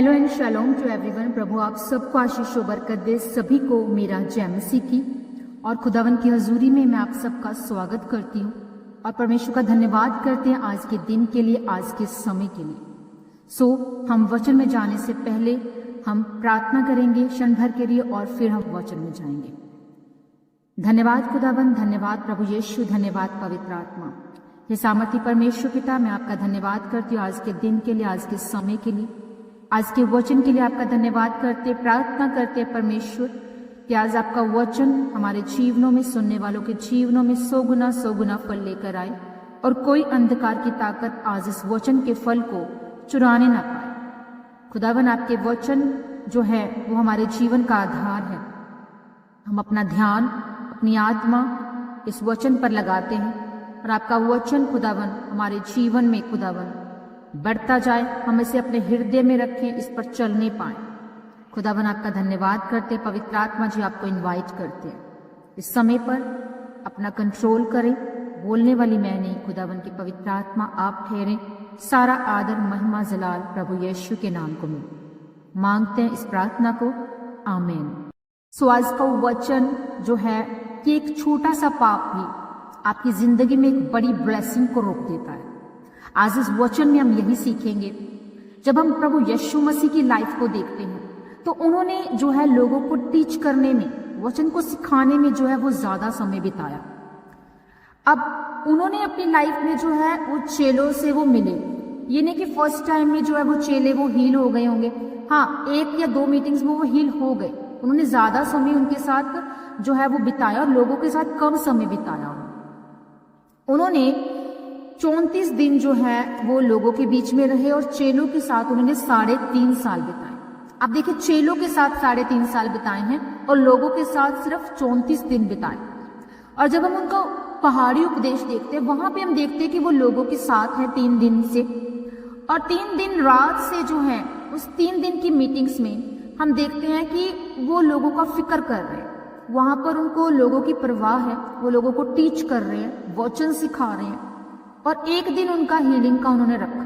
Hello and shalom to everyone. प्रभु आप सबको आशीष व बरकत दे। सभी को मेरा जय मसीह की और खुदावन की हजूरी में मैं आप सबका स्वागत करती हूँ और परमेश्वर का धन्यवाद करते हैं आज के दिन के लिए, आज के समय के लिए। हम वचन में जाने से पहले हम प्रार्थना करेंगे क्षण भर के लिए और फिर हम वचन में जाएंगे। धन्यवाद खुदावन, धन्यवाद प्रभु यीशु, धन्यवाद पवित्र आत्मा। हे सामर्थी परमेश्वर पिता, मैं आपका धन्यवाद करती हूँ आज के दिन के लिए, आज के समय के लिए, आज के वचन के लिए आपका धन्यवाद करते, प्रार्थना करते परमेश्वर कि आज आपका वचन हमारे जीवनों में, सुनने वालों के जीवनों में 100 गुना फल लेकर आए और कोई अंधकार की ताकत आज इस वचन के फल को चुराने ना पाए। खुदावन आपके वचन जो है वो हमारे जीवन का आधार है। हम अपना ध्यान, अपनी आत्मा इस वचन पर लगाते हैं और आपका वचन खुदावन हमारे जीवन में खुदावन बढ़ता जाए, हम इसे अपने हृदय में रखें, इस पर चलने पाए। खुदावन आपका धन्यवाद करते, पवित्र आत्मा जी आपको इनवाइट करते हैं इस समय पर अपना कंट्रोल करें। बोलने वाली मैं नहीं, खुदावन की पवित्र आत्मा आप ठहरे। सारा आदर महिमा जलाल प्रभु यीशु के नाम को मांगते हैं इस प्रार्थना को, आमीन। आज का वचन जो है कि एक छोटा सा पाप भी आपकी जिंदगी में एक बड़ी ब्लेसिंग को रोक देता है। आज इस वचन में हम यही सीखेंगे। जब हम प्रभु यीशु मसीह की लाइफ को देखते हैं तो उन्होंने जो है लोगों को टीच करने में, वचन को सिखाने में जो है वो ज्यादा समय बिताया। अब उन्होंने अपनी लाइफ में जो है वो चेलों से वो मिले। ये नहीं कि फर्स्ट टाइम में जो है वो चेले वो हील हो गए होंगे। हाँ, 1 या 2 मीटिंग्स में वो हील हो गए। उन्होंने ज्यादा समय उनके साथ जो है वो बिताया और लोगों के साथ कम समय बिताया। उन्होंने 34 दिन जो है वो लोगों के बीच में रहे और चेलों के साथ उन्होंने 3.5 साल बिताए। अब देखिए, चेलों के साथ 3.5 साल बिताए हैं और लोगों के साथ सिर्फ 34 दिन बिताए। और जब हम उनका पहाड़ी उपदेश देखते हैं, वहां पे हम देखते हैं कि वो लोगों के साथ है 3 दिन से, और 3 दिन रात से जो है उस 3 दिन की मीटिंग्स में हम देखते हैं कि वो लोगों का फिक्र कर रहे हैं। वहां पर उनको लोगों की परवाह है, वो लोगों को टीच कर रहे हैं, वचन सिखा रहे हैं। और एक दिन उनका हीलिंग का उन्होंने रखा।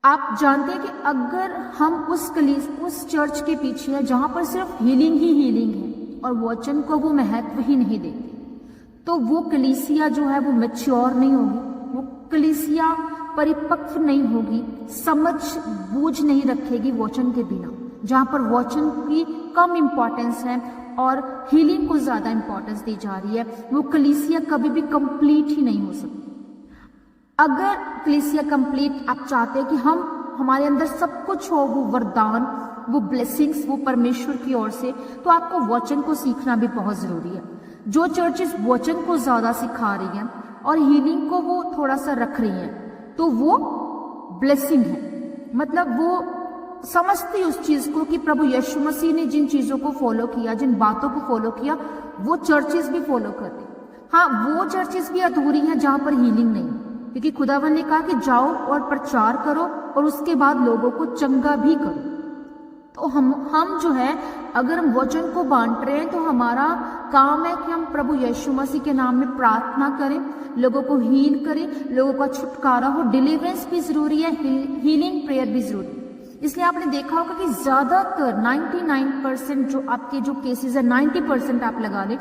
आप जानते हैं कि अगर हम उस चर्च के पीछे है जहां पर सिर्फ हीलिंग ही हीलिंग है और वचन को वो महत्व ही नहीं देते, तो वो कलीसिया जो है वो मैच्योर नहीं होगी, वो कलीसिया परिपक्व नहीं होगी, समझ बूझ नहीं रखेगी वचन के बिना। जहां पर वचन की कम इंपॉर्टेंस है और हीलिंग को ज्यादा इंपॉर्टेंस दी जा रही है, वो कलीसिया कभी भी कंप्लीट ही नहीं हो सकती। अगर कलीसिया कंप्लीट आप चाहते हैं कि हमारे अंदर सब कुछ हो, वो वरदान, वो ब्लेसिंग्स, वो परमेश्वर की ओर से, तो आपको वचन को सीखना भी बहुत जरूरी है। जो चर्चेस वचन को ज्यादा सिखा रही हैं और हीलिंग को वो थोड़ा सा रख रही हैं, तो वो ब्लेसिंग है। मतलब वो समझती उस चीज को कि प्रभु यीशु मसीह ने जिन चीजों को फॉलो किया, जिन बातों को फॉलो किया, वो चर्चेस भी फॉलो करती। हाँ, वो चर्चेस भी अधूरी हैं जहां पर हीलिंग नहीं, क्योंकि खुदावन ने कहा कि जाओ और प्रचार करो और उसके बाद लोगों को चंगा भी करो। तो हम जो है, अगर हम वचन को बांट रहे हैं तो हमारा काम है कि हम प्रभु यीशु मसीह के नाम में प्रार्थना करें, लोगों को हील करें, लोगों का छुटकारा हो। डिलीवरेंस भी जरूरी है, हीलिंग प्रेयर भी जरूरी है। इसलिए आपने देखा होगा कि ज्यादातर 99% जो आपके जो केसेस है, 90% आप लगा लें,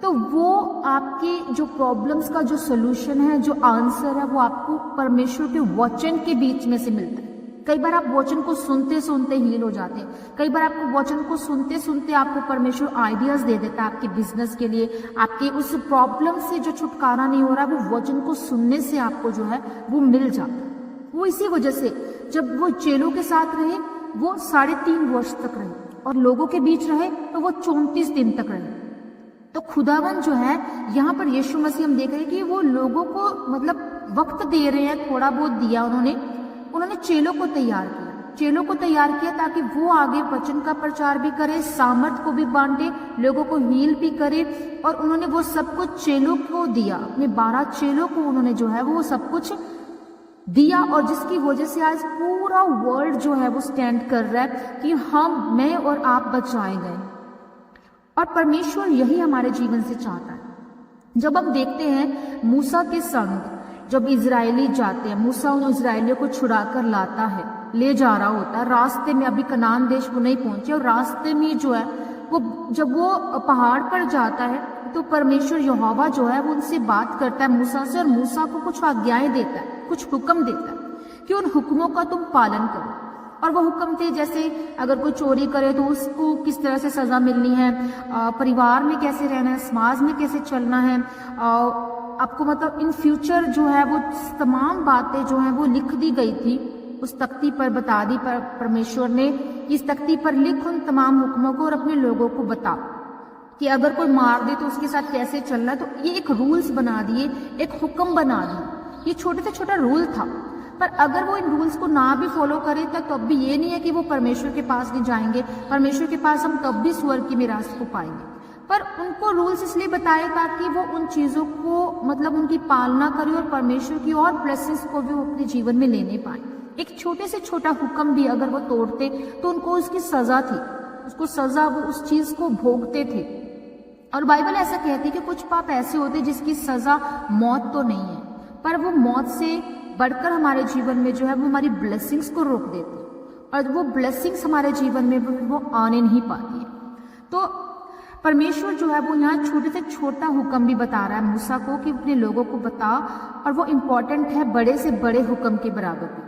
तो वो आपके जो प्रॉब्लम्स का जो सोल्यूशन है, जो आंसर है, वो आपको परमेश्वर के वचन के बीच में से मिलता है। कई बार आप वचन को सुनते सुनते हील हो जाते हैं। कई बार आपको वचन को सुनते सुनते आपको परमेश्वर आइडियाज दे देता है आपके बिजनेस के लिए, आपके उस प्रॉब्लम से जो छुटकारा नहीं हो रहा, वो वचन को सुनने से आपको जो है वो मिल जाता है। वो इसी वजह से जब वो चेलों के साथ रहे, वो 3.5 वर्ष तक रहे, और लोगों के बीच रहे तो वो 34 दिन तक रहे। तो खुदावन जो है यहाँ पर यीशु मसीह हम देख रहे हैं कि वो लोगों को मतलब वक्त दे रहे हैं, थोड़ा बहुत दिया उन्होंने चेलों को तैयार किया ताकि वो आगे वचन का प्रचार भी करे, सामर्थ को भी बांटे, लोगों को हील भी करे। और उन्होंने वो सब कुछ चेलों को दिया, अपने 12 चेलों को उन्होंने जो है वो सब कुछ दिया, और जिसकी वजह से आज पूरा वर्ल्ड जो है वो स्टैंड कर रहा है कि मैं और आप बचाए गए। और परमेश्वर यही हमारे जीवन से चाहता है। जब हम देखते हैं मूसा के संग जब इजरायली जाते हैं, मूसा उन इजरायलियों को छुड़ा कर लाता है ले जा रहा होता है। रास्ते में अभी कनान देश वो नहीं पहुंचे और रास्ते में जो है वो जब वो पहाड़ पर जाता है तो परमेश्वर यहोवा जो है वो उनसे बात करता है मूसा से, और मूसा को कुछ आज्ञाएं देता है, कुछ हुक्म देता है कि उन हुक्मों का तुम पालन करो। और वो हुक्म थे जैसे अगर कोई चोरी करे तो उसको किस तरह से सजा मिलनी है, परिवार में कैसे रहना है, समाज में कैसे चलना है, आपको मतलब इन फ्यूचर जो है वो तमाम बातें जो है वो लिख दी गई थी उस तख्ती पर, बता दी पर परमेश्वर ने इस तख्ती पर लिख उन तमाम हुक्मों को और अपने लोगों को बता कि अगर कोई मार दे तो उसके साथ कैसे चलना है। तो ये एक रूल्स बना दिए, एक हुक्म बना दिए। ये छोटे से छोटा रूल था, पर अगर वो इन रूल्स को ना भी फॉलो करे तब भी ये नहीं है कि वो परमेश्वर के पास नहीं जाएंगे। परमेश्वर के पास हम तब भी स्वर्ग की मिरास को पाएंगे, पर उनको रूल्स इसलिए बताए ताकि वो उन चीजों को मतलब उनकी पालना करे और परमेश्वर की और ब्लेसिंग्स को भी वो अपने जीवन में लेने पाए। एक छोटे से छोटा हुक्म भी अगर वो तोड़ते तो उनको उसकी सजा थी, उसको सजा, वो उस चीज को भोगते थे। और बाइबल ऐसा कहती है कि कुछ पाप ऐसे होते जिसकी सजा मौत तो नहीं है, पर वो मौत से बढ़कर हमारे जीवन में जो है वो हमारी ब्लेसिंग्स को रोक देती और वो ब्लेसिंग्स हमारे जीवन में वो आने नहीं पाती है। तो परमेश्वर जो है वो यहाँ छोटे से छोटा हुक्म भी बता रहा है मूसा को कि अपने लोगों को बता, और वो इम्पोर्टेंट है बड़े से बड़े हुक्म के बराबर भी।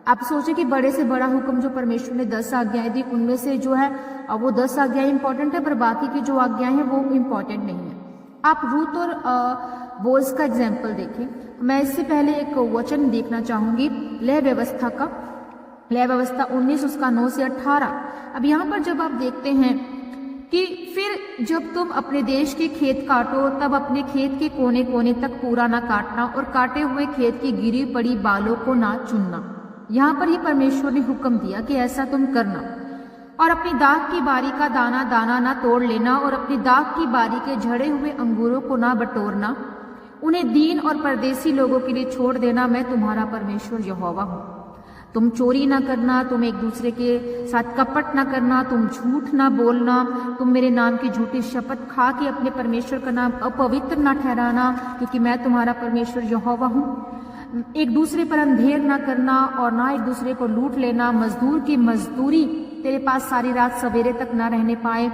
आप सोचे कि बड़े से बड़ा हुक्म जो परमेश्वर ने 10 आज्ञाएं दी उनमें से जो है वो 10 आज्ञाएं इंपॉर्टेंट है, पर बाकी की जो आज्ञाएं हैं वो इम्पॉर्टेंट नहीं है। आप रूत और बोअज का एग्जाम्पल देखें। मैं इससे पहले एक वचन देखना चाहूंगी लय व्यवस्था का, लय व्यवस्था 19 उसका 9 से 18। अब यहाँ पर जब आप देखते हैं कि फिर जब तुम अपने देश के खेत काटो तब अपने खेत के कोने कोने तक पूरा ना काटना और काटे हुए खेत की गिरी पड़ी बालों को ना चुनना। यहाँ पर ही परमेश्वर ने हुक्म दिया कि ऐसा तुम करना। और अपनी दाख की बारी का दाना दाना ना तोड़ लेना और अपनी दाख की बारी के झड़े हुए अंगूरों को ना बटोरना। उन्हें दीन और परदेसी लोगों के लिए छोड़ देना। मैं तुम्हारा परमेश्वर यहोवा हूँ। तुम चोरी ना करना, तुम एक दूसरे के साथ कपट ना करना, तुम झूठ ना बोलना, तुम मेरे नाम की झूठी शपथ खा के अपने परमेश्वर का नाम अपवित्र ना ठहराना, क्योंकि मैं तुम्हारा परमेश्वर यहोवा हूँ। एक दूसरे पर अंधेर ना करना और ना एक दूसरे को लूट लेना। मजदूर की मजदूरी तेरे पास सारी रात सवेरे तक ना रहने पाए,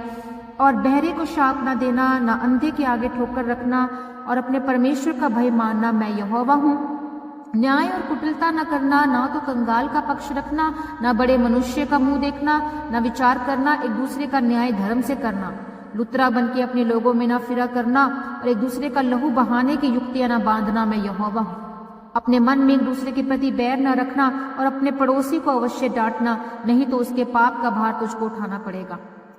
और बहरे को शाप ना देना, ना अंधे के आगे ठोकर रखना, और अपने परमेश्वर का भय मानना। मैं यहोवा हूँ। न्याय और कुटिलता न करना, ना तो कंगाल का पक्ष रखना, ना बड़े मनुष्य का मुंह देखना, ना विचार करना, एक दूसरे का न्याय धर्म से करना। लुतरा बन के अपने लोगों में ना फिरा करना और एक दूसरे का लहू बहाने की युक्तियां ना बांधना। मैं यहोवा हूँ। अपने मन में एक दूसरे के प्रति बैर न रखना और अपने पड़ोसी को अवश्य डांटना, नहीं तो उसके पाप का भार तुझको उठाना पड़ेगा।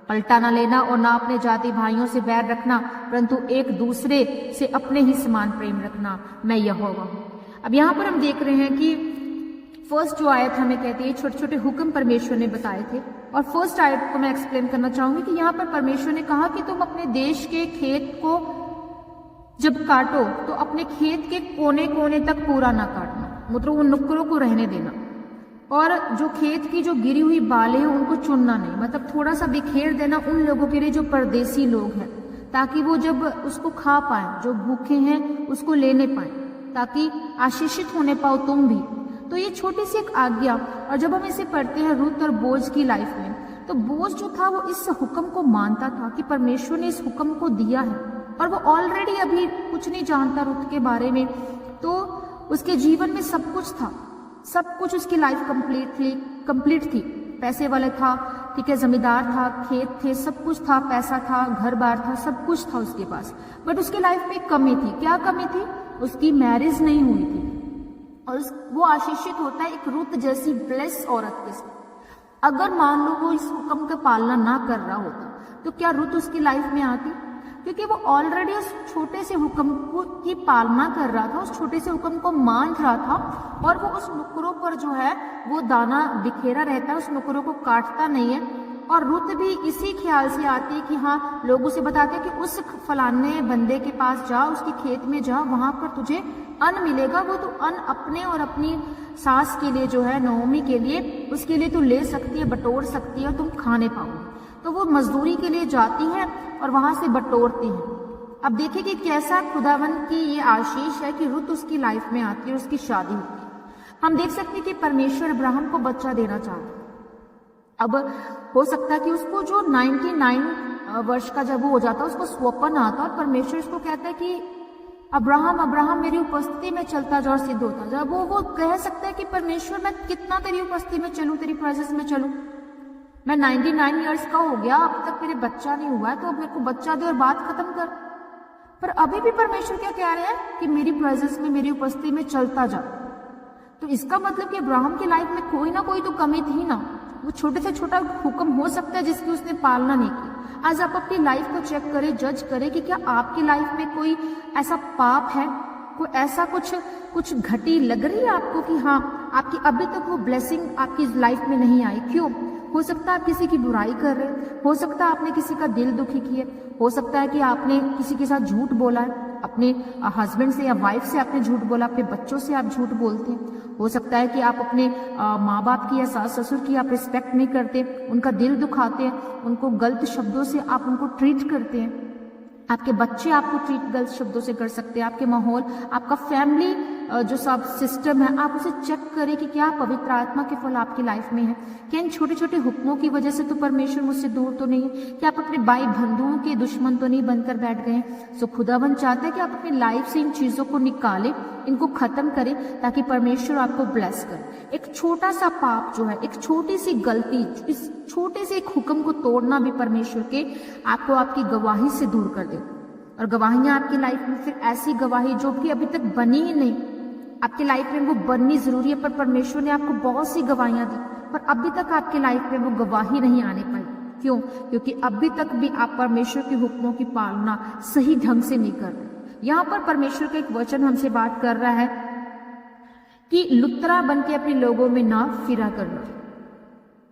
पलटा न लेना और ना अपने जाति भाइयों से बैर रखना, परंतु एक दूसरे से अपने ही समान प्रेम रखना। मैं यहोवा हूँ। अब यहाँ पर हम देख रहे हैं कि फर्स्ट जो आयत हमें कहती है छोटे छोटे हुक्म परमेश्वर ने बताए थे, और फर्स्ट आयत को मैं एक्सप्लेन करना चाहूंगी कि यहाँ पर परमेश्वर ने कहा कि तुम अपने देश के खेत को जब काटो तो अपने खेत के कोने कोने तक पूरा ना काटना, मतलब उन नुक्करों को रहने देना, और जो खेत की जो गिरी हुई बालें हैं उनको चुनना नहीं, मतलब थोड़ा सा बिखेर देना उन लोगों के लिए जो परदेसी लोग हैं, ताकि वो जब उसको खा पाए, जो भूखे हैं उसको लेने पाए, ताकि आशीषित होने पाओ तुम भी। तो ये छोटी सी एक आज्ञा, और जब हम इसे पढ़ते हैं रूत और बोझ की लाइफ में, तो बोझ जो था वो इस हुक्म को मानता था कि परमेश्वर ने इस हुक्म को दिया है, और वो ऑलरेडी अभी कुछ नहीं जानता रूत के बारे में, तो उसके जीवन में सब कुछ था, सब कुछ उसकी लाइफ कंप्लीट थी। पैसे वाले था, ठीक है, जमींदार था, खेत थे, सब कुछ था, पैसा था, घर बार था, सब कुछ था उसके पास। बट उसके लाइफ में एक कमी थी। क्या कमी थी? उसकी मैरिज नहीं हुई थी, और वो आशीषित होता है एक रूत जैसी ब्लेस औरत के साथ। अगर मान लो वो इस हुक्म का पालना ना कर रहा होता तो क्या रूत उसकी लाइफ में आती? क्योंकि वो ऑलरेडी उस छोटे से हुक्म की पालना कर रहा था, उस छोटे से हुक्म को मान रहा था, और वो उस नुकरों पर जो है वो दाना बिखेरा रहता है, उस नुकरों को काटता नहीं है। और रुत भी इसी ख्याल से आती है कि हाँ, लोगों से बताते हैं कि उस फलाने बंदे के पास जा, उसके खेत में जा, वहां पर तुझे अन्न मिलेगा, वो तू अन्न अपने और अपनी सास के लिए जो है, नओमी के लिए, उसके लिए तू ले सकती है, बटोर सकती है, और तुम खाने पाओगे। तो वो मजदूरी के लिए जाती है और वहां से बटोरती है। अब देखिए कि कैसा खुदावन की ये आशीष है कि रुत उसकी लाइफ में आती है और उसकी शादी होती है। हम देख सकते हैं कि परमेश्वर अब्राहम को बच्चा देना चाहते। अब हो सकता है कि उसको जो 99 वर्ष का जब वो हो जाता है उसको स्वप्न आता और परमेश्वर उसको कहता है कि अब्राहम अब्राहम मेरी उपस्थिति में चलता जा और सिद्ध होता जा। वो कह सकता है कि परमेश्वर मैं कितना तेरी उपस्थिति में चलूं, तेरी प्रेजेंस में चलूं, मैं 99 ईयर्स का हो गया, अब तक मेरे बच्चा नहीं हुआ है, तो अब मेरे को बच्चा दे और बात खत्म कर। पर अभी भी परमेश्वर क्या कह रहे हैं कि मेरी प्रेजेंस में, मेरी उपस्थिति में चलता जा। तो इसका मतलब कि अब्राहम की लाइफ में कोई ना कोई तो कमी थी ना। वो छोटे से छोटा हुक्म हो सकता है जिसकी उसने पालना नहीं की। आज आप अपनी लाइफ को चेक करें, जज करें कि क्या आपकी लाइफ में कोई ऐसा पाप है, कोई ऐसा कुछ घटी लग रही है आपको कि हाँ आपकी अभी तक वो ब्लेसिंग आपकी लाइफ में नहीं आई। क्यों? हो सकता है आप किसी की बुराई कर रहे हैं, हो सकता है आपने किसी का दिल दुखी किया, हो सकता है कि आपने किसी के साथ झूठ बोला है, अपने हस्बैंड से या वाइफ से आपने झूठ बोला, अपने बच्चों से आप झूठ बोलते हैं। हो सकता है कि आप अपने माँ बाप की या सास ससुर की आप रिस्पेक्ट नहीं करते, उनका दिल दुखाते हैं, उनको गलत शब्दों से आप उनको ट्रीट करते हैं। आपके बच्चे आपको ट्रीट गलत शब्दों से कर सकते हैं, आपके माहौल, आपका फैमिली जो सब सिस्टम है, आप उसे चेक करें कि क्या पवित्र आत्मा के फल आपकी लाइफ में है। क्या इन छोटे छोटे हुक्मों की वजह से तो परमेश्वर मुझसे दूर तो नहीं है? क्या आप अपने भाई बंधुओं के दुश्मन तो नहीं बनकर बैठ गए? सो खुदावन चाहते हैं कि आप अपनी लाइफ से इन चीजों को निकालें, इनको खत्म करें, ताकि परमेश्वर आपको ब्लेस करे। एक छोटा सा पाप जो है, एक छोटी सी गलती, इस छोटे से एक हुक्म को तोड़ना भी परमेश्वर के आपको आपकी गवाही से दूर कर दे। और गवाहियां आपकी लाइफ में फिर ऐसी गवाही जो कि अभी तक बनी ही नहीं, आपकी लाइफ में वो बननी जरूरी है, पर परमेश्वर ने आपको बहुत सी गवाहियां दी, पर अभी तक आपकी लाइफ में वो गवाही नहीं आने पाई। क्यों? क्योंकि अभी तक भी आप परमेश्वर के हुक्मों की पालना सही ढंग से नहीं कर रहे। यहाँ पर परमेश्वर का एक वचन हमसे बात कर रहा है कि लुत्रा बन के अपने लोगों में ना फिरा करना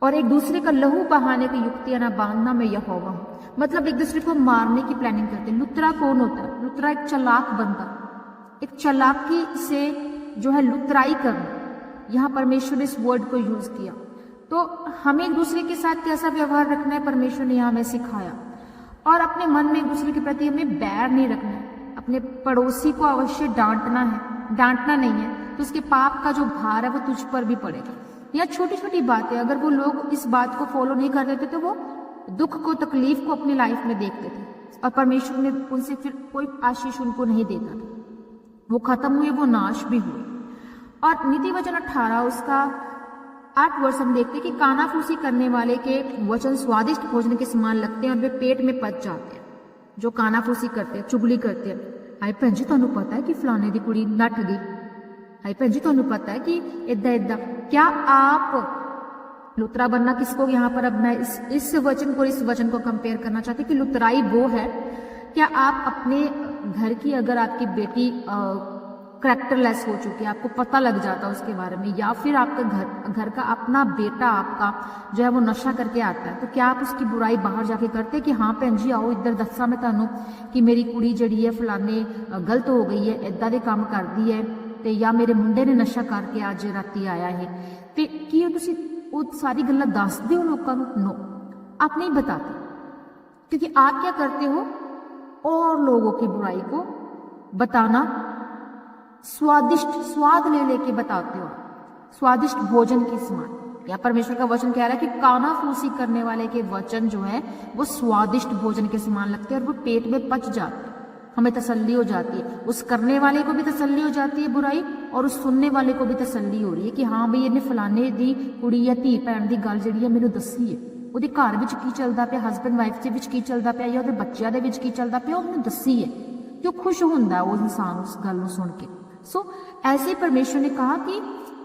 और एक दूसरे का लहू बहाने की युक्तियां ना बांधना, मैं यहोवा हूं। मतलब एक दूसरे को मारने की प्लानिंग करते हैं। लुत्रा कौन होता है? लुत्रा एक चालाक बंदा, एक चालाकी से जो है लुतराई करना। यहाँ परमेश्वर ने इस वर्ड को यूज किया। तो हमें एक दूसरे के साथ कैसा व्यवहार रखना है परमेश्वर ने यहाँ हमें सिखाया। और अपने मन में एक दूसरे के प्रति हमें बैर नहीं रखना है। अपने पड़ोसी को अवश्य डांटना है, डांटना नहीं है तो उसके पाप का जो भार है वो तुझ पर भी पड़ेगा। यह छोटी छोटी बातें, अगर वो लोग इस बात को फॉलो नहीं कर देते तो वो दुख को, तकलीफ को अपनी लाइफ में देखते थे और परमेश्वर ने उनसे फिर कोई आशीष उनको नहीं देता था। वो खत्म हुए, वो नाश भी हुए। और नीति वचन 18 उसका 8 वर्ष हम देखते हैं कि कानाफूसी करने वाले के वचन स्वादिष्ट भोजन के समान लगते हैं और वे पेट में पच जाते हैं। जो कानाफूसी करते हैं, चुगली करते हैं, हाय भैन जी तुहानू पता है कि फलाने दी कुड़ी नट गई, हाय भैन जी तुहानू पता है कि इदा इदा। क्या आप लुतरा बनना किसको यहाँ पर, अब मैं इस वचन को, इस वचन को कंपेयर करना चाहती कि लुतराई वो है, क्या आप अपने घर की, अगर आपकी बेटी करेक्टरलेस हो चुकी है, आपको पता लग जाता है उसके बारे में, या फिर आपका घर का अपना बेटा आपका जो है वो नशा करके आता है, तो क्या आप उसकी बुराई बाहर जाके करते कि हाँ भैन जी आओ इधर दसा मैं तुहानू कि मेरी कुड़ी जड़ी है फलाने गलत हो गई है, इदा दे काम करदी है, ते या मेरे मुंडे ने नशा करके अज राती आया है, ते की तुसी वो सारी गल्लां दसदे हो लोगों को? नो, आप नहीं बताते, क्योंकि आप क्या करते हो, और लोगों की बुराई को बताना, स्वादिष्ट स्वाद ले लेके बताते हो, स्वादिष्ट भोजन के समान। या परमेश्वर का वचन कह रहा है कि कानाफूसी करने वाले के वचन जो है वो स्वादिष्ट भोजन के समान लगते हैं और वो पेट में पच जाते हैं, हमें तसल्ली हो जाती है, उस करने वाले को भी तसल्ली हो जाती है बुराई, और उस सुनने वाले को भी तसल्ली हो रही है कि हाँ भाई इन्हें फलाने दी कुड़ी या धी भैन की गल जी मैनू दसी है, ਉਹਦੇ घर विच की चलता पिया, हसबैंड वाइफ ਦੇ ਵਿੱਚ ਕੀ ਚੱਲਦਾ ਪਿਆ, ਜਾਂ ਉਹਦੇ ਬੱਚਿਆਂ ਦੇ ਵਿੱਚ ਕੀ ਚੱਲਦਾ ਪਿਆ, ਉਹ ਮੈਨੂੰ ਦੱਸੀ ਹੈ, ਤੇ ਉਹ ਖੁਸ਼ ਹੁੰਦਾ ਉਹ ਇਨਸਾਨ ਉਸ ਗੱਲ ਨੂੰ ਸੁਣ ਕੇ। सो ऐसे परमेश्वर ने कहा कि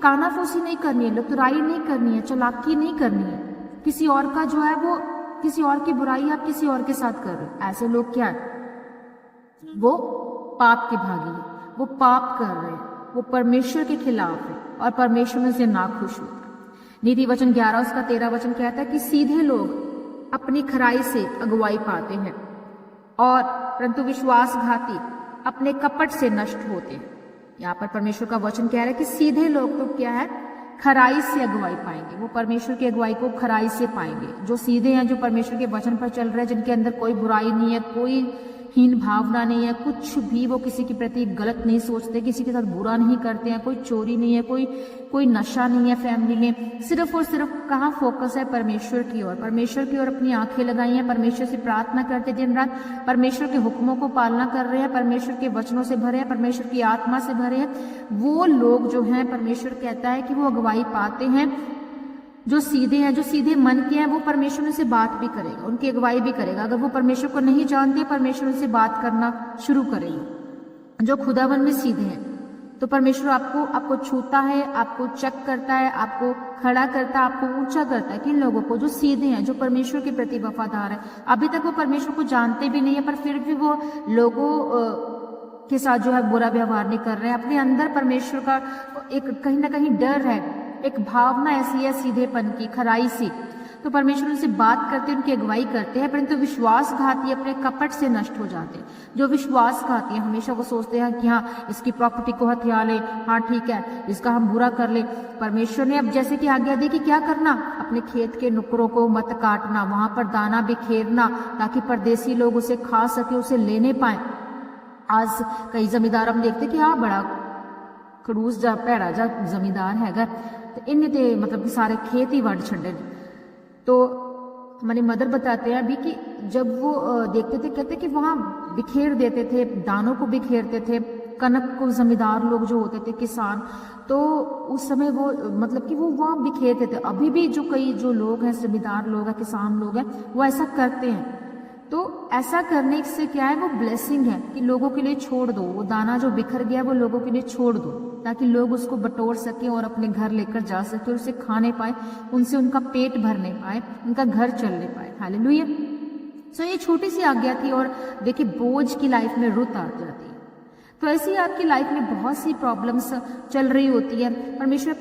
कानाफूसी नहीं करनी है, लुतराई नहीं करनी है, चालाकी नहीं करनी है, किसी और का जो है वो, किसी और की बुराई आप किसी और के साथ कर रहे हो। ऐसे लोग क्या है, वो पाप के भागी है, वो पाप कर रहे हैं, वो परमेश्वर के खिलाफ है और परमेश्वर उनसे नाखुश होता है। नीति वचन 11 उसका 13 वचन कहता है कि सीधे लोग अपनी खराई से अगुवाई पाते हैं और परंतु विश्वासघाती अपने कपट से नष्ट होते हैं। यहाँ पर परमेश्वर का वचन कह रहा है कि सीधे लोग तो क्या है, खराई से अगुवाई पाएंगे, वो परमेश्वर की अगुवाई को खराई से पाएंगे। जो सीधे हैं, जो परमेश्वर के वचन पर चल रहे हैं, जिनके अंदर कोई बुराई नहीं है, कोई हीन भावना नहीं है, कुछ भी वो किसी के प्रति गलत नहीं सोचते, किसी के साथ बुरा नहीं करते हैं, कोई चोरी नहीं है, कोई नशा नहीं है फैमिली में। सिर्फ और सिर्फ कहाँ फोकस है? परमेश्वर की ओर। परमेश्वर की ओर अपनी आंखें लगाई हैं, परमेश्वर से प्रार्थना करते दिन रात, परमेश्वर के हुक्मों को पालना कर रहे हैं, परमेश्वर के वचनों से भरे हैं, परमेश्वर की आत्मा से भरे हैं। वो लोग जो हैं, परमेश्वर कहता है कि वो अगुवाई पाते हैं। जो सीधे हैं, जो सीधे मन के हैं, वो परमेश्वर उनसे बात भी करेगा, उनकी अगुवाई भी करेगा। अगर वो परमेश्वर को नहीं जानते, परमेश्वर उनसे बात करना शुरू करेंगे। जो खुदावन में सीधे हैं, तो परमेश्वर आपको छूता है, आपको चेक करता है, आपको खड़ा करता है, आपको ऊंचा करता है। किन लोगों को? जो सीधे हैं, जो परमेश्वर के प्रति वफादार है। अभी तक वो परमेश्वर को जानते भी नहीं है, पर फिर भी वो लोगों के साथ जो है बुरा व्यवहार नहीं कर रहे हैं। अपने अंदर परमेश्वर का एक कहीं ना कहीं डर है, एक भावना ऐसी है सीधेपन की, खराई सी। तो परमेश्वर उनसे बात करते हैं, उनकी अगुवाई करते हैं, परंतु विश्वासघाती अपने कपट से नष्ट हो जाते हैं। जो विश्वासघाती हैं, हमेशा वो सोचते हैं कि हाँ, इसकी प्रॉपर्टी को हथिया ले, हाँ ठीक है, इसका हम बुरा कर ले। परमेश्वर ने अब जैसे कि आज्ञा दी कि क्या करना? अपने खेत के नुकरों को मत काटना, वहां पर दाना बिखेरना, ताकि परदेसी लोग उसे खा सके, उसे लेने पाए। आज कई जमींदार हम देखते कि हाँ, बड़ा खड़ूस जा भैड़ा जा जमींदार हैगा, तो इन्हें ते मतलब कि सारे खेत ही वड़ छड़े। तो हमारी मदर बताते हैं अभी कि जब वो देखते थे, कहते कि वहाँ बिखेर देते थे, दानों को बिखेरते थे, कनक को जमींदार लोग जो होते थे, किसान, तो उस समय वो मतलब कि वो वहाँ बिखेरते थे। अभी भी जो लोग हैं, जमींदार लोग हैं, किसान लोग हैं, वो ऐसा करते हैं। तो ऐसा करने से क्या है? वो ब्लेसिंग है कि लोगों के लिए छोड़ दो, वो दाना जो बिखर गया वो लोगों के लिए छोड़ दो, ताकि लोग उसको बटोर सकें और अपने घर लेकर जा सके, उसे खाने पाए, उनसे उनका पेट भरने पाए, उनका घर चलने पाए। हालेलुया। सो ये छोटी सी आज्ञा थी, और देखिए बोझ की लाइफ में रुत आ जाती है। तो ऐसी आपकी लाइफ में बहुत सी प्रॉब्लम्स चल रही होती है। परमेश्वर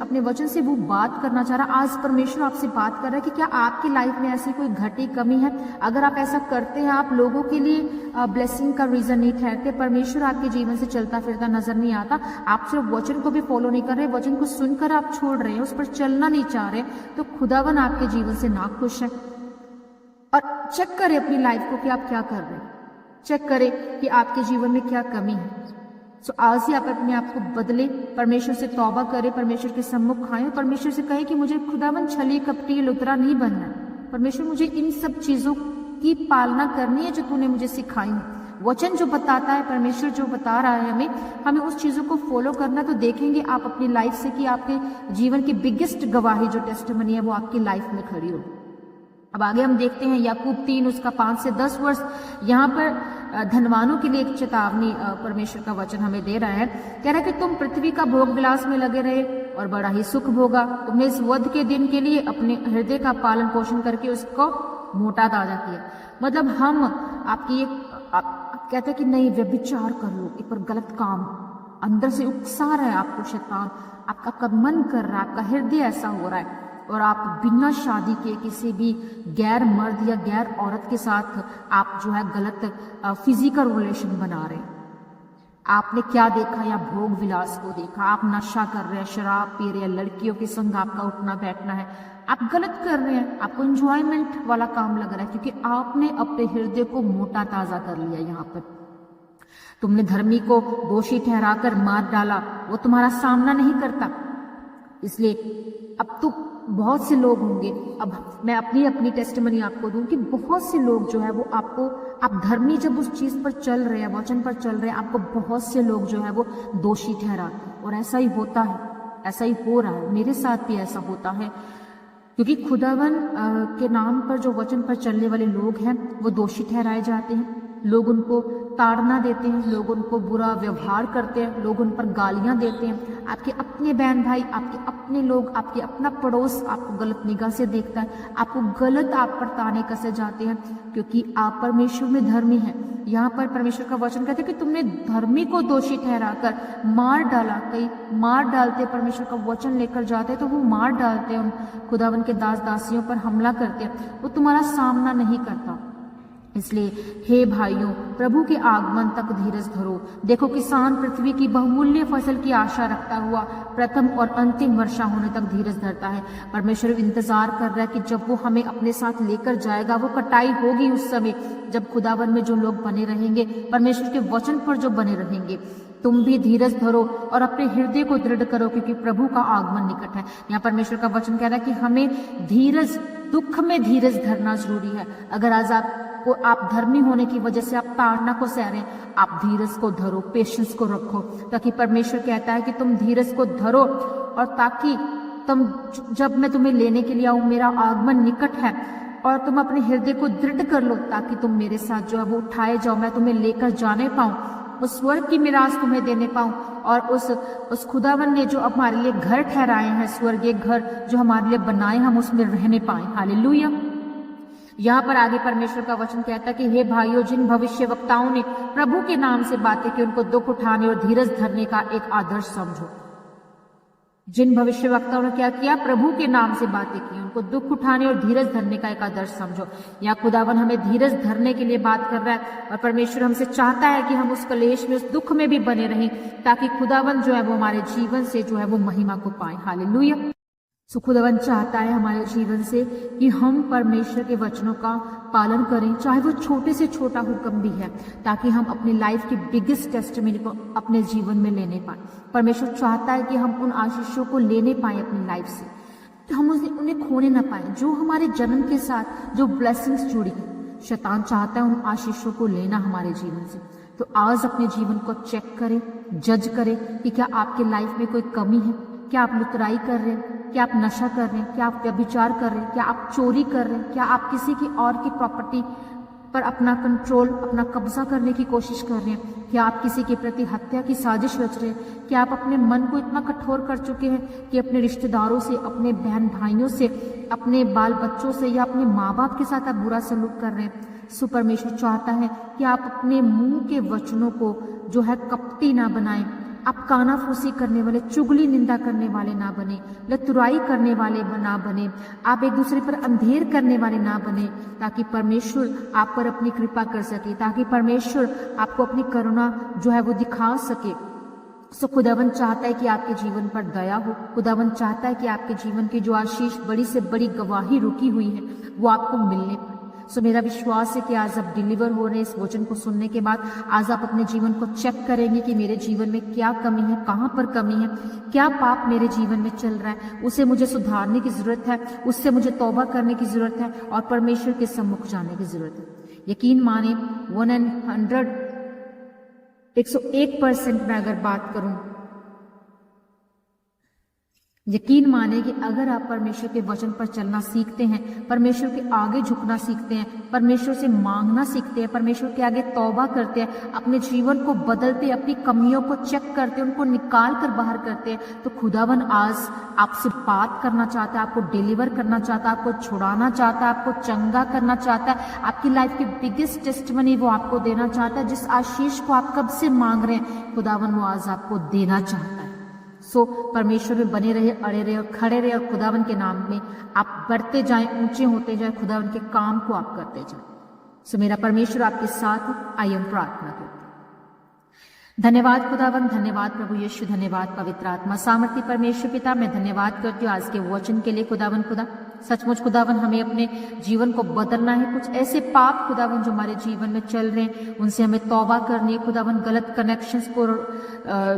अपने वचन से वो बात करना चाह रहा है। आज परमेश्वर आपसे बात कर रहा है कि क्या आपकी लाइफ में ऐसी कोई घटी कमी है? अगर आप ऐसा करते हैं, आप लोगों के लिए ब्लेसिंग का रीजन नहीं ठहरते, परमेश्वर आपके जीवन से चलता फिरता नजर नहीं आता, आप सिर्फ वचन को भी फॉलो नहीं कर रहे, वचन को सुनकर आप छोड़ रहे हैं, उस पर चलना नहीं चाह रहे, तो खुदावन आपके जीवन से नाखुश है। और चेक करें अपनी लाइफ को कि आप क्या कर रहे हैं, चेक करें कि आपके जीवन में क्या कमी है। सो आज ही आप अपने आप को बदले, परमेश्वर से तौबा करें, परमेश्वर के सम्मुख आए, परमेश्वर से कहें कि मुझे खुदावन छली कपटी लुतरा नहीं बनना। परमेश्वर मुझे इन सब चीजों की पालना करनी है जो तूने मुझे सिखाई है। वचन जो बताता है, परमेश्वर जो बता रहा है हमें उस चीजों को फॉलो करना। तो देखेंगे आप अपनी लाइफ से कि आपके जीवन की बिगेस्ट गवाही जो टेस्टिमनी है वो आपकी लाइफ में खड़ी हो। अब आगे हम देखते हैं याकूब 3 उसका 5 से 10 वर्ष। यहाँ पर धनवानों के लिए एक चेतावनी परमेश्वर का वचन हमें दे रहा है। कह रहा है कि तुम पृथ्वी का भोग विलास में लगे रहे और बड़ा ही सुख भोगा। तुमने इस वध के दिन के लिए अपने हृदय का पालन पोषण करके उसको मोटा ताजा किया। मतलब हम आपकी आप कहते हैं कि नहीं व्यभिचार कर लो, एक पर गलत काम अंदर से उकसा रहा है आपको शैतान, आपका मन कर रहा है, आपका हृदय ऐसा हो रहा है, और आप बिना शादी के किसी भी गैर मर्द या गैर औरत के साथ आप जो है गलत फिजिकल रिलेशन बना रहे हैं। आपने क्या देखा? या भोग विलास को देखा। आप नशा कर रहे हैं, शराब पी रहे हैं, लड़कियों के संग आपका उठना बैठना है, आप गलत कर रहे हैं, आपको एंजॉयमेंट वाला काम लग रहा है, क्योंकि आपने अपने हृदय को मोटा ताजा कर लिया। यहाँ पर तुमने धर्मी को दोषी ठहराकर मार डाला, वो तुम्हारा सामना नहीं करता। इसलिए अब तो बहुत से लोग होंगे, अब मैं अपनी टेस्टिमनी आपको दूं कि बहुत से लोग जो है वो आप धर्मी जब उस चीज पर चल रहे हैं, वचन पर चल रहे हैं, आपको बहुत से लोग जो है वो दोषी ठहराते हैं। और ऐसा ही होता है, ऐसा ही हो रहा है, मेरे साथ भी ऐसा होता है, क्योंकि खुदावन के नाम पर जो वचन पर चलने वाले लोग हैं वो दोषी ठहराए जाते हैं। लोग उनको ताड़ना देते हैं, लोग उनको बुरा व्यवहार करते हैं, लोग उन पर गालियां देते हैं। आपके अपने बहन भाई, आपके अपने लोग, आपके अपना पड़ोस आपको गलत निगाह से देखता है, आपको गलत आप पर ताने कसे जाते हैं, क्योंकि आप परमेश्वर में धर्मी हैं। यहाँ पर परमेश्वर का वचन कहते हैं कि तुमने धर्मी को दोषी ठहराकर मार डाला। कई मार डालते, परमेश्वर का वचन लेकर जाते तो वो मार डालते, उन खुदावन के दास दासियों पर हमला करते, वो तुम्हारा सामना नहीं करता। इसलिए हे भाइयों, प्रभु के आगमन तक धीरज धरो। देखो, किसान पृथ्वी की बहुमूल्य फसल की आशा रखता हुआ प्रथम और अंतिम वर्षा होने तक धीरज धरता है। परमेश्वर इंतजार कर रहा है कि जब वो हमें अपने साथ लेकर जाएगा, वो कटाई होगी उस समय जब खुदावन में जो लोग बने रहेंगे, परमेश्वर के वचन पर जो बने रहेंगे। तुम भी धीरज धरो और अपने हृदय को दृढ़ करो, क्योंकि प्रभु का आगमन निकट है। यहाँ परमेश्वर का वचन कह रहा है कि हमें धीरज, दुख में धीरज धरना जरूरी है। अगर आज आप धर्मी होने की वजह से आप ताड़ना को सह रहे हैं, आप धीरज को धरो, पेशेंस को रखो, ताकि परमेश्वर कहता है कि तुम धीरज को धरो, और ताकि तुम, जब मैं तुम्हें लेने के लिए आऊं, मेरा आगमन निकट है, और तुम अपने हृदय को दृढ़ कर लो, ताकि तुम मेरे साथ जो है वो उठाए जाओ, मैं तुम्हें लेकर जाने पाऊं, उस स्वर्ग की मिरास तुम्हें देने पाऊं, और उस खुदावन ने जो हमारे लिए घर ठहराए हैं, स्वर्गीय घर जो हमारे लिए बनाए, हम उसमें रहने पाए। हालेलुया। यहाँ पर आगे परमेश्वर का वचन कहता है कि हे भाइयों, जिन भविष्य वक्ताओं ने प्रभु के नाम से बातें की, उनको दुख उठाने और धीरज धरने का एक आदर्श समझो। जिन भविष्य वक्ताओं ने क्या किया? प्रभु के नाम से बातें की, उनको दुख उठाने और धीरज धरने का एक आदर्श समझो। या खुदावन हमें धीरज धरने के लिए बात कर रहा है, और परमेश्वर हमसे चाहता है कि हम उस कलेश में, उस दुख में भी बने रहें, ताकि खुदावन जो है वो हमारे जीवन से जो है वो महिमा को पाए। हालेलुया। सो खुदावन चाहता है हमारे जीवन से कि हम परमेश्वर के वचनों का पालन करें, चाहे वो छोटे से छोटा हुक्म भी है, ताकि हम अपनी लाइफ की बिगेस्ट टेस्टिमनी को अपने जीवन में लेने पाए। परमेश्वर चाहता है कि हम उन आशीषों को लेने पाए अपनी लाइफ से, तो हम उन्हें खोने ना पाए, जो हमारे जन्म के साथ जो ब्लेसिंग्स जुड़ी है। शैतान चाहता है उन आशीषों को लेना हमारे जीवन से। तो आज अपने जीवन को चेक करें, जज करें कि क्या आपके लाइफ में कोई कमी है, क्या आप लुतराई कर रहे हैं, क्या आप नशा कर रहे हैं, क्या आप व्यभिचार कर रहे हैं, क्या आप चोरी कर रहे हैं, क्या आप किसी की और की प्रॉपर्टी पर अपना कंट्रोल, अपना कब्जा करने की कोशिश कर रहे हैं, क्या आप किसी के प्रति हत्या की साजिश रच रहे हैं, क्या आप अपने मन को इतना कठोर कर चुके हैं कि अपने रिश्तेदारों से, अपने बहन भाइयों से, अपने बाल बच्चों से या अपने माँ बाप के साथ आप बुरा सलूक कर रहे हैं। सो परमेश्वर चाहता है कि आप अपने मुंह के वचनों को जो है कपटी ना बनाएं, आप कानाफूसी करने वाले, चुगली निंदा करने वाले ना बने, लतुराई करने वाले ना बने, आप एक दूसरे पर अंधेर करने वाले ना बने, ताकि परमेश्वर आप पर अपनी कृपा कर सके, ताकि परमेश्वर आपको अपनी करुणा जो है वो दिखा सके। सो खुदावन चाहता है कि आपके जीवन पर दया हो। खुदावन चाहता है कि आपके जीवन की जो आशीष, बड़ी से बड़ी गवाही रुकी हुई है, वो आपको मिलने पाए। सो मेरा विश्वास है कि आज आप डिलीवर हो रहे हैं इस वचन को सुनने के बाद। आज आप अपने जीवन को चेक करेंगे कि मेरे जीवन में क्या कमी है, कहाँ पर कमी है, क्या पाप मेरे जीवन में चल रहा है, उसे मुझे सुधारने की जरूरत है, उससे मुझे तौबा करने की जरूरत है, और परमेश्वर के सम्मुख जाने की जरूरत है। यकीन माने 101% में अगर बात करूं, यकीन माने कि अगर आप परमेश्वर के वचन पर चलना सीखते हैं, परमेश्वर के आगे झुकना सीखते हैं, परमेश्वर से मांगना सीखते हैं, परमेश्वर के आगे तौबा करते हैं, अपने जीवन को बदलते, अपनी कमियों को चेक करते, उनको निकाल कर बाहर करते हैं, तो खुदावन आज आपसे बात करना चाहता है, आपको डिलीवर करना चाहता है, आपको छुड़ाना चाहता है, आपको चंगा करना चाहता है, आपकी लाइफ की बिगेस्ट टेस्टिमनी वो आपको देना चाहता है। जिस आशीष को आप कब से मांग रहे हैं, खुदावन वो आज आपको देना चाहता है। सो परमेश्वर में बने रहे, अड़े रहे और खड़े रहे, और खुदावन के नाम में आप बढ़ते जाएं, ऊंचे होते जाएं, खुदावन के काम को आप करते जाएं। सो मेरा परमेश्वर आपके साथ आइए हम प्रार्थना करते हैं। धन्यवाद खुदावन, धन्यवाद प्रभु यीशु, धन्यवाद पवित्र आत्मा, सामर्थी परमेश्वर पिता, मैं धन्यवाद करती हूँ आज के वचन के लिए। खुदावन खुदा, सचमुच खुदावन हमें अपने जीवन को बदलना है। कुछ ऐसे पाप खुदावन जो हमारे जीवन में चल रहे हैं, उनसे हमें तौबा करनी है। खुदावन गलत कनेक्शंस को,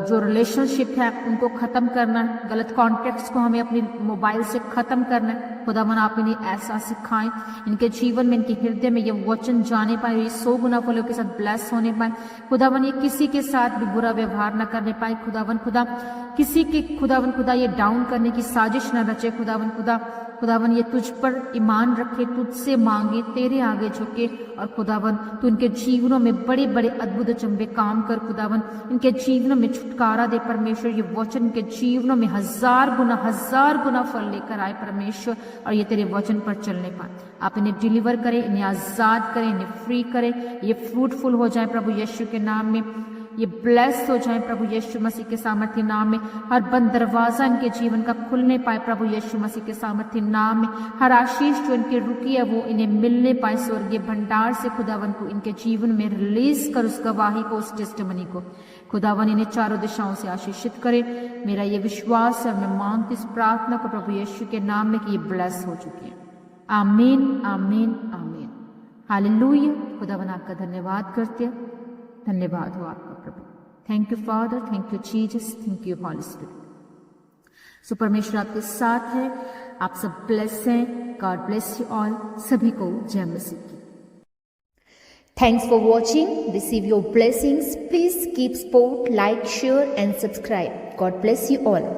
जो रिलेशनशिप है उनको खत्म करना है, गलत कॉन्टेक्ट्स को हमें अपनी मोबाइल से खत्म करना है। खुदावन आप इन्हें ऐसा सिखाएं, इनके जीवन में, इनके हृदय में ये वचन जाने पाए, ये 100 गुना फलों के साथ ब्लेस होने पाए। खुदावन ये किसी के साथ भी बुरा व्यवहार न करने पाए। खुदावन खुदा, किसी के खुदावन खुदा ये डाउन करने की साजिश न रचे। खुदावन खुदा, खुदावन ये तुझ पर ईमान रखे, तुझसे मांगे, तेरे आगे झुके, और खुदावन तू इनके जीवनों में बड़े बड़े अद्भुत अचंभे काम कर। खुदावन इनके जीवनों में छुटकारा दे परमेश्वर। ये वचन इनके जीवनों में 1000 गुना फल लेकर आए परमेश्वर, और ये तेरे वचन पर चलने पाए। आप इन्हें डिलीवर करें, इन्हें आजाद करें, इन्हें फ्री करें, ये फ्रूटफुल हो जाए प्रभु यीशु के नाम में। ये ब्लेस हो जाए प्रभु यीशु मसीह के सामर्थ्य नाम में। हर बंद दरवाजा इनके जीवन का खुलने पाए प्रभु यीशु मसीह के सामर्थ्य नाम में। हर आशीष जो इनकी रुकी है वो इन्हें मिलने पाए स्वर्गीय भंडार से। खुदावन को इनके जीवन में रिलीज कर उस गवाही को, उस टेस्टिमनी को। खुदावन इन्हें चारों दिशाओं से आशीषित करे। मेरा ये विश्वास है, मैं मानती इस प्रार्थना को प्रभु यीशु के नाम में कि ये ब्लेस हो चुकी है। आमीन, आमीन, आमीन। हालेलुया। खुदावन आपका धन्यवाद करते हैं। धन्यवाद हो आपका प्रभु। Thank you father, thank you Jesus, thank you holy spirit. So परमेश्वर आपके साथ है, आप सब ब्लेस हैं। God bless you all. सभी को जय मसीह की। Thanks for watching. Receive your blessings. Please keep support, like, share and subscribe. God bless you all.